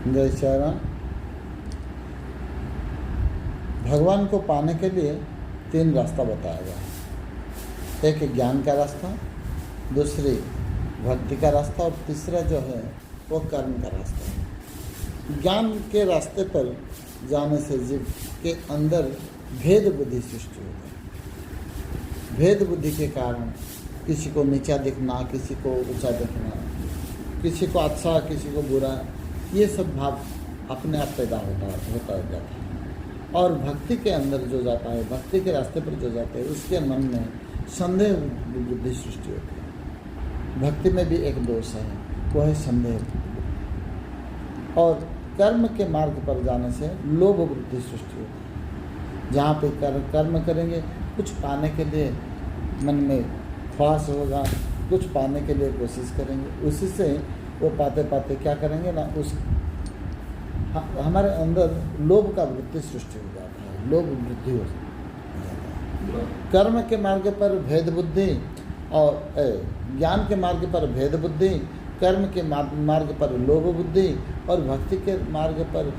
जय श्री राम। भगवान को पाने के लिए 3 रास्ता बताया गया है। एक ज्ञान का रास्ता, दूसरी भक्ति का रास्ता और तीसरा जो है वो कर्म का रास्ता है। ज्ञान के रास्ते पर जाने से जीव के अंदर भेद बुद्धि सृष्टि होती है। भेद बुद्धि के कारण किसी को नीचा दिखना, किसी को ऊंचा दिखना, किसी को अच्छा, किसी को बुरा, ये सब भाव अपने आप पैदा होता जाता है। और भक्ति के अंदर जो जाता है, भक्ति के रास्ते पर जो जाते हैं, उसके मन में संदेह बुद्धि सृष्टि होती है। भक्ति में भी एक दोष है, वो है संदेह। और कर्म के मार्ग पर जाने से लोभ बुद्धि सृष्टि होती है। जहाँ पे कर्म करेंगे, कुछ पाने के लिए मन में ख्वाहिश होगा, कुछ पाने के लिए कोशिश करेंगे, उसी से वो पाते पाते क्या करेंगे ना, उस हमारे अंदर लोभ का वृत्ति सृष्टि हो जाता है, लोभ वृद्धि हो जाता है। कर्म के मार्ग पर भेद बुद्धि और ज्ञान के मार्ग पर भेद बुद्धि, कर्म के मार्ग पर लोभ बुद्धि और भक्ति के मार्ग पर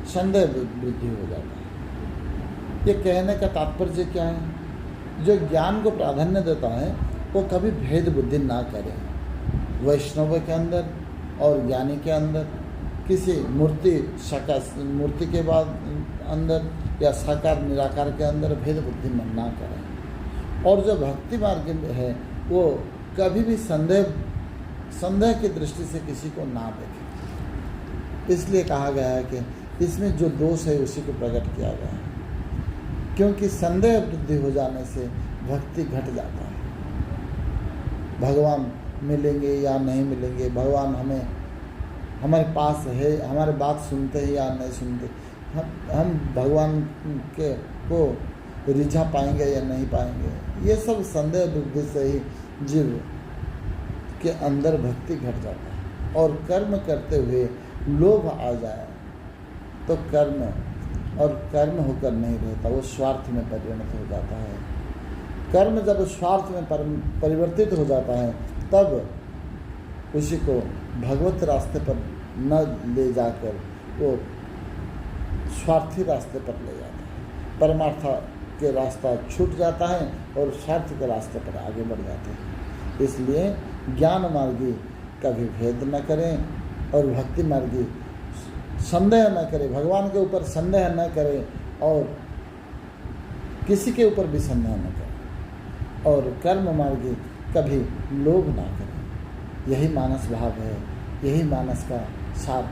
संदेह बुद्धि हो जाता है। ये कहने का तात्पर्य क्या है? जो ज्ञान को प्राधान्य देता है वो कभी भेद बुद्धि ना करे। वैष्णव के अंदर और ज्ञानी के अंदर, किसी मूर्ति के बाद अंदर या साकार निराकार के अंदर भेद बुद्धि मन ना करें। और जो भक्ति मार्ग है वो कभी भी संदेह की दृष्टि से किसी को ना देखे। इसलिए कहा गया है कि इसमें जो दोष है उसी को प्रकट किया गया है, क्योंकि संदेह वृद्धि हो जाने से भक्ति घट जाता है। भगवान मिलेंगे या नहीं मिलेंगे, भगवान हमारे पास है, हमारे बात सुनते हैं या नहीं सुनते, हम भगवान को रिझा पाएंगे या नहीं पाएंगे, ये सब संदेह बुद्धि से ही जीव के अंदर भक्ति घट जाता है। और कर्म करते हुए लोभ आ जाए तो कर्म होकर नहीं रहता, वो स्वार्थ में परिणत हो जाता है। कर्म जब स्वार्थ में परिवर्तित हो जाता है तब उसी को भगवत रास्ते पर न ले जाकर वो स्वार्थी रास्ते पर ले जाता है। परमार्थ के रास्ता छूट जाता है और स्वार्थ के रास्ते पर आगे बढ़ जाते हैं। इसलिए ज्ञान मार्गी कभी भेद न करें और भक्ति मार्गी संदेह न करें, भगवान के ऊपर संदेह न करें और किसी के ऊपर भी संदेह न करें। और कर्म मार्गी कभी लोभ ना करें। यही मानस भाव है, यही मानस का सार